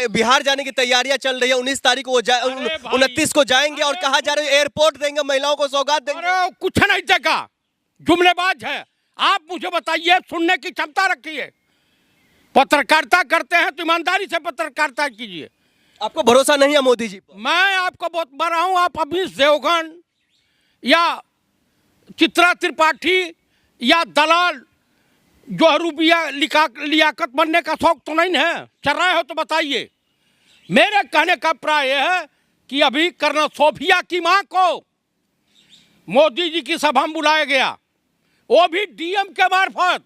बिहार जाने की तैयारियां चल रही है। 19 तारीख को 29 को जाएंगे और कहा जा रहा है एयरपोर्ट देंगे, महिलाओं को सौगात देंगे। अरे कुछ नहीं देगा, जुमलेबाज है। आप मुझे बताइए, सुनने की क्षमता रखिए। पत्रकारिता करते हैं तो ईमानदारी से पत्रकारिता कीजिए। आपको भरोसा नहीं है मोदी जी पर? मैं आपको बहुत बता रहा हूं, आप अभी देवगन या चित्रा त्रिपाठी या दलाल जो रुपया लियाकत बनने का शौक तो नहीं है, चल रहे हो तो बताइए। मेरे कहने का प्राय यह है कि अभी कर्नल सोफिया की मां को मोदी जी की सभा में बुलाया गया, वो भी डीएम के मार्फत।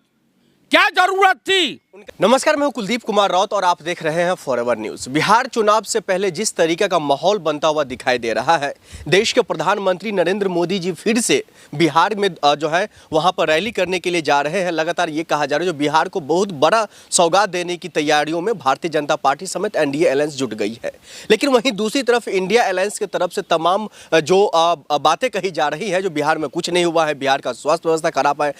क्या जरूरत थी? नमस्कार, मैं हूं कुलदीप कुमार राउत और आप देख रहे हैं फॉरएवर न्यूज। बिहार चुनाव से पहले जिस तरीके का माहौल बनता हुआ दिखाई दे रहा है, देश के प्रधानमंत्री नरेंद्र मोदी जी फिर से बिहार में जो है वहां पर रैली करने के लिए जा रहे हैं। लगातार ये कहा जा रहा है जो बिहार को बहुत बड़ा सौगात देने की तैयारियों में भारतीय जनता पार्टी समेत एनडीए अलायंस जुट गई है। लेकिन वहीं दूसरी तरफ इंडिया अलायंस की तरफ से तमाम जो बातें कही जा रही है, जो बिहार में कुछ नहीं हुआ है, बिहार का स्वास्थ्य व्यवस्था खराब है,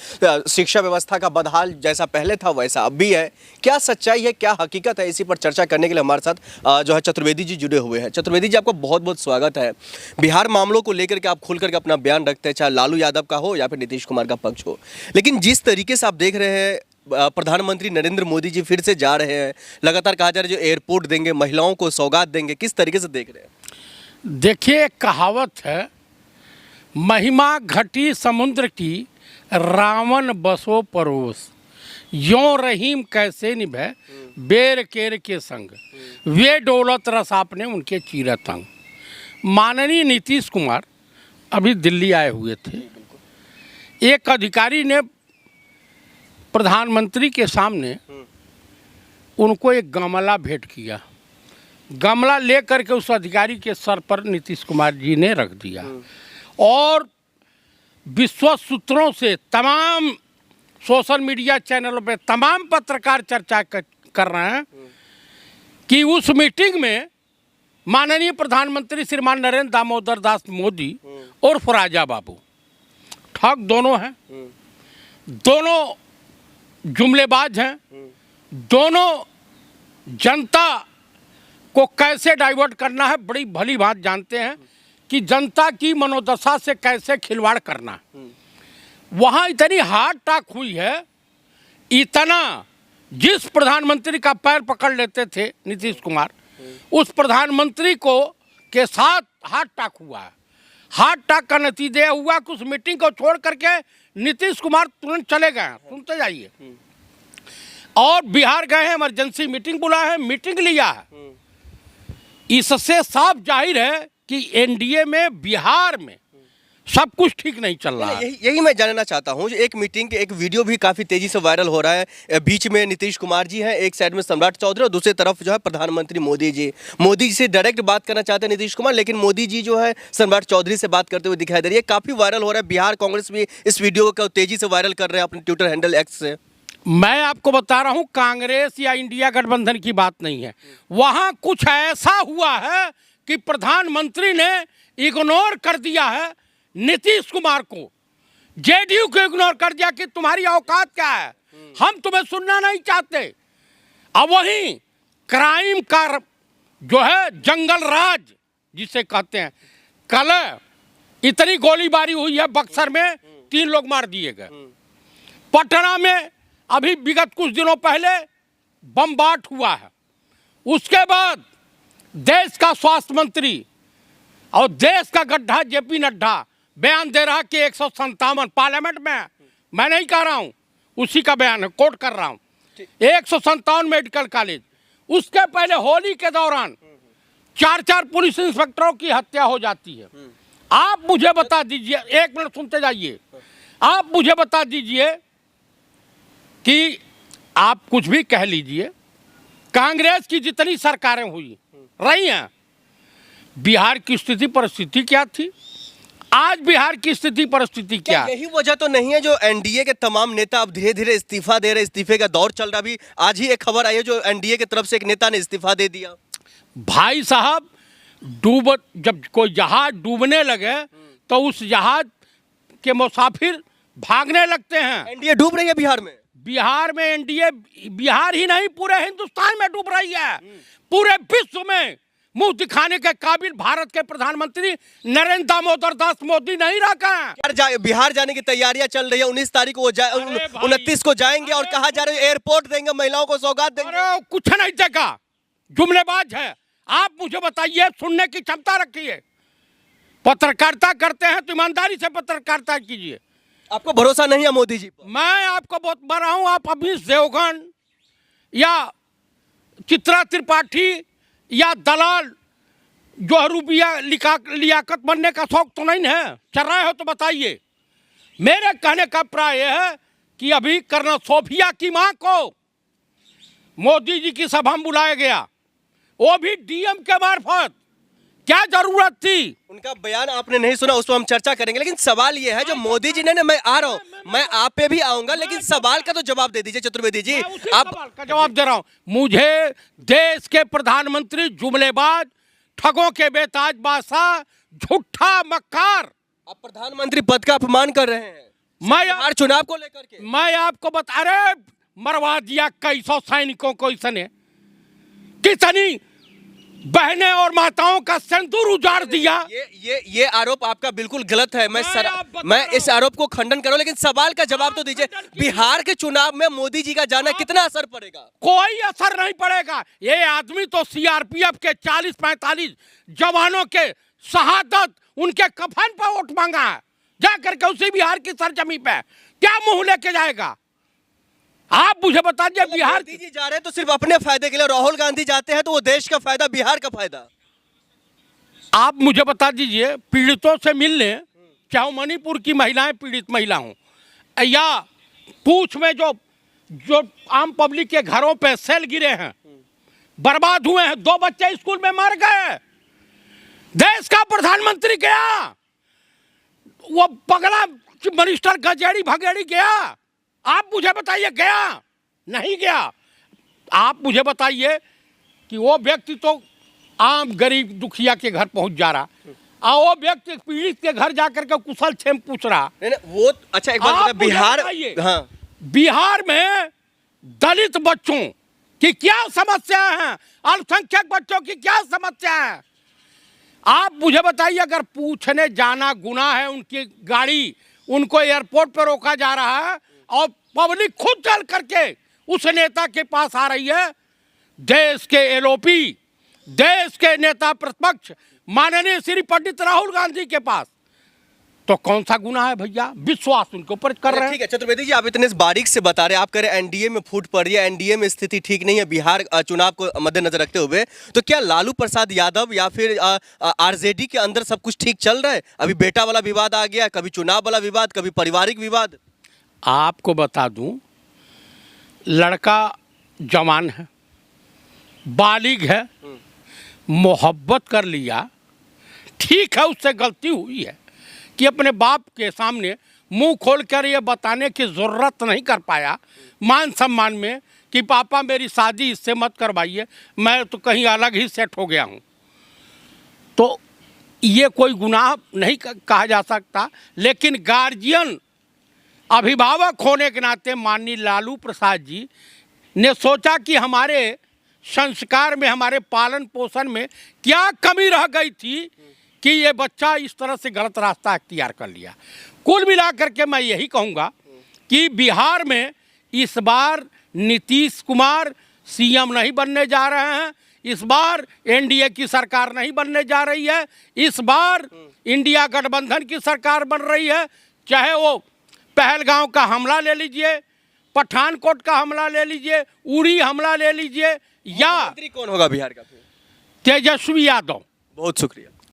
शिक्षा व्यवस्था का बदहाल जैसा पहले था वैसा अब भी है। क्या सच्चाई है, क्या हकीकत है, इसी पर चर्चा करने के लिए हमारे साथ जो है चतुर्वेदी जी जुड़े हुए हैं। चतुर्वेदी जी, आपका बहुत बहुत स्वागत है। बिहार मामलों को लेकर के आप खुल करके अपना बयान रखते हैं, चाहे लालू यादव का हो या फिर नीतीश कुमार का पक्ष हो। लेकिन जिस तरीके से आप देख रहे हैं प्रधानमंत्री नरेंद्र मोदी जी फिर से जा रहे हैं, लगातार कहा जा रहा है जो एयरपोर्ट देंगे, महिलाओं को सौगात देंगे, किस तरीके से देख रहे हैं? देखिए, कहावत है, महिमा घटी समुद्र की, रावण बसो परोस, यों रहीम कैसे निभे बेर केर के संग, वे डोलत रस आपने उनके चीरत अंग। माननीय नीतीश कुमार अभी दिल्ली आए हुए थे। एक अधिकारी ने प्रधानमंत्री के सामने उनको एक गमला भेंट किया। गमला लेकर के उस अधिकारी के सर पर नीतीश कुमार जी ने रख दिया और विश्वस्त सूत्रों से तमाम सोशल मीडिया चैनलों पे तमाम पत्रकार चर्चा कर रहे हैं कि उस मीटिंग में माननीय प्रधानमंत्री श्रीमान नरेंद्र दामोदर दास मोदी और राजा बाबू ठग दोनों हैं, दोनों जुमलेबाज हैं, दोनों जनता को कैसे डाइवर्ट करना है बड़ी भली बात जानते हैं कि जनता की मनोदशा से कैसे खिलवाड़ करना। वहाँ इतनी हार्ड टाक हुई है, इतना जिस प्रधानमंत्री का पैर पकड़ लेते थे नीतीश कुमार, उस प्रधानमंत्री को के साथ हार्ड टाक हुआ है। हार्ड टाक का नतीजा हुआ कि उस मीटिंग को छोड़ करके नीतीश कुमार तुरंत चले गए। सुनते जाइए। और बिहार गए हैं, इमरजेंसी मीटिंग बुलाया है, मीटिंग लिया है। इससे साफ जाहिर है कि एनडीए में बिहार में सब कुछ ठीक नहीं चल रहा है। यही मैं जानना चाहता हूँ। एक मीटिंग के एक वीडियो भी काफी तेजी से वायरल हो रहा है। बीच में नीतीश कुमार जी हैं, एक साइड में सम्राट चौधरी और दूसरी तरफ जो है प्रधानमंत्री मोदी जी। मोदी जी से डायरेक्ट बात करना चाहते हैं नीतीश कुमार, लेकिन मोदी जी जो है सम्राट चौधरी से बात करते हुए दिखाई दे रही है। काफी वायरल हो रहा है। बिहार कांग्रेस भी इस वीडियो को तेजी से वायरल कर रहे हैं अपने ट्विटर हैंडल एक्स से। मैं आपको बता रहा हूँ, कांग्रेस या इंडिया गठबंधन की बात नहीं है। वहाँ कुछ ऐसा हुआ है कि प्रधानमंत्री ने इग्नोर कर दिया है नीतीश कुमार को, जेडीयू को इग्नोर कर दिया कि तुम्हारी औकात क्या है, हम तुम्हें सुनना नहीं चाहते। अब वहीं क्राइम का जो है जंगल राज जिसे कहते हैं, कल इतनी गोलीबारी हुई है, बक्सर में 3 लोग मार दिए गए। पटना में अभी विगत कुछ दिनों पहले बमबाट हुआ है। उसके बाद देश का स्वास्थ्य मंत्री और देश का गड्ढा जेपी नड्डा बयान दे रहा कि 157 पार्लियामेंट में, मैं नहीं कह रहा हूं, उसी का बयान है, कोट कर रहा हूं, 157 मेडिकल कॉलेज। उसके पहले होली के दौरान 4 पुलिस इंस्पेक्टरों की हत्या हो जाती है। आप मुझे बता दीजिए, 1 मिनट सुनते जाइए, आप मुझे बता दीजिए कि आप कुछ भी कह लीजिए, कांग्रेस की जितनी सरकारें हुई रही हैं, बिहार की स्थिति परिस्थिति क्या थी, आज बिहार की स्थिति परिस्थिति क्या? यही वजह तो नहीं है जो एनडीए के तमाम नेता अब धीरे धीरे इस्तीफा दे रहे, इस्तीफे का दौर चल रहा। भी आज ही एक खबर आई है जो एनडीए की तरफ से एक नेता ने इस्तीफा दे दिया। भाई साहब, जब कोई जहाज डूबने लगे तो उस जहाज के मुसाफिर भागने लगते हैं। एनडीए डूब रही है बिहार में। बिहार में एनडीए, बिहार ही नहीं पूरे हिंदुस्तान में डूब रही है। पूरे विश्व में मुंह दिखाने के काबिल भारत के प्रधानमंत्री नरेंद्र दामोदर दास मोदी नहीं रखा है। बिहार जाने की तैयारियां चल रही है। 19 तारीख को 29 को जाएंगे और कहा जा रहा है एयरपोर्ट देंगे, महिलाओं को सौगात देंगे। अरे कुछ नहीं देगा, जुमलेबाज है। आप मुझे बताइए, सुनने की क्षमता रखिए। पत्रकारिता करते हैं तो ईमानदारी से पत्रकारिता कीजिए। आपको भरोसा नहीं है मोदी जी पर? मैं आपको बहुत बड़ा हूं, आप अभी देवगन या चित्रा त्रिपाठी या दलाल जो रुपया लियाकत बनने का शौक तो नहीं है, चल रहे हो तो बताइए। मेरे कहने का प्राय यह है कि अभी कर्नल सोफिया की मां को मोदी जी की सभा में बुलाया गया, वो भी डीएम के मार्फत। क्या जरूरत थी? उनका बयान आपने नहीं सुना, उस पर हम चर्चा करेंगे। लेकिन सवाल ये है जो मोदी जी ने, मैं आ रहा हूं, मैं आप पे भी आऊंगा, लेकिन सवाल का तो जवाब दे दीजिए चतुर्वेदी जी। आप सवाल का जवाब दे रहा हूं। मुझे देश के प्रधानमंत्री जुमलेबाज, ठगों के बेताज बादशाह, झूठा मक्कार, आप प्रधानमंत्री पद का अपमान कर रहे हैं बिहार चुनाव को लेकर के। मैं आपको बता, अरे मरवा दिया कई सौ सैनिकों को इसने, कितनी बहनें और माताओं का सिंदूर उजाड़ दिया। ये आरोप आपका बिल्कुल गलत है। मैं इस आरोप को खंडन करूं, लेकिन सवाल का जवाब तो दीजिए। बिहार के चुनाव में मोदी जी का जाना कितना असर पड़ेगा? कोई असर नहीं पड़ेगा। ये आदमी तो सीआरपीएफ के 40-45 जवानों के शहादत, उनके कफन पर वोट मांगा है, जा करके उसी बिहार की सरजमी पे क्या मुंह लेके जाएगा? आप मुझे बता दीजिए। बिहार मोदी जी जा रहे हैं तो सिर्फ अपने फायदे के लिए, राहुल गांधी जाते हैं तो वो देश का फायदा, बिहार का फायदा। आप मुझे बता दीजिए, पीड़ितों से मिलने, चाहे मणिपुर की महिलाएं पीड़ित महिला हों या पूछ में जो आम पब्लिक के घरों पे सेल गिरे हैं, बर्बाद हुए हैं, 2 बच्चे स्कूल में मर गए, देश का प्रधानमंत्री गया, वो पगला मिनिस्टर गजेड़ी भगेड़ी गया। आप मुझे बताइए गया? नहीं गया। आप मुझे बताइए कि वो व्यक्ति तो आम गरीब दुखिया के घर पहुंच जा रहा, और वो व्यक्ति पीड़ित के घर जाकर के कुशल क्षेम पूछ रहा। नहीं, वो अच्छा एक बात बिहार, हाँ, बिहार में दलित बच्चों की क्या समस्या है, अल्पसंख्यक बच्चों की क्या समस्या है? आप मुझे बताइए, अगर पूछने जाना गुनाह है, उनकी गाड़ी उनको एयरपोर्ट पर रोका जा रहा है और पब्लिक खुद चल करके उस नेता के पास आ रही है, देश के एलओपी, देश के नेता प्रतिपक्ष माननीय श्री पंडित राहुल गांधी के पास, तो कौन सा गुनाह है भैया? विश्वास उनके ऊपर कर रहे हैं। ठीक है चतुर्वेदी जी, आप इतने बारीक से बता रहे हैं, आप कह रहे हैं एनडीए में फूट पड़ रही है, एनडीए में स्थिति ठीक नहीं है बिहार चुनाव को मद्देनजर रखते हुए, तो क्या लालू प्रसाद यादव या फिर आरजेडी के अंदर सब कुछ ठीक चल रहा है? अभी बेटा वाला विवाद आ गया, कभी चुनाव वाला विवाद, कभी पारिवारिक विवाद। आपको बता दूं, लड़का जवान है, बालिग है, मोहब्बत कर लिया, ठीक है, उससे गलती हुई है कि अपने बाप के सामने मुंह खोलकर ये बताने की ज़रूरत नहीं कर पाया, मान सम्मान में, कि पापा मेरी शादी इससे मत करवाइए, मैं तो कहीं अलग ही सेट हो गया हूँ। तो ये कोई गुनाह नहीं कहा जा सकता, लेकिन गार्जियन, अभिभावक होने के नाते माननीय लालू प्रसाद जी ने सोचा कि हमारे संस्कार में, हमारे पालन पोषण में क्या कमी रह गई थी कि ये बच्चा इस तरह से गलत रास्ता अख्तियार कर लिया। कुल मिलाकर के मैं यही कहूँगा कि बिहार में इस बार नीतीश कुमार सीएम नहीं बनने जा रहे हैं, इस बार एनडीए की सरकार नहीं बनने जा रही है, इस बार इंडिया गठबंधन की सरकार बन रही है। चाहे वो पहलगांव का हमला ले लीजिए, पठानकोट का हमला ले लीजिए, उरी हमला ले लीजिए, या कौन होगा बिहार का? तेजस्वी यादव। बहुत शुक्रिया।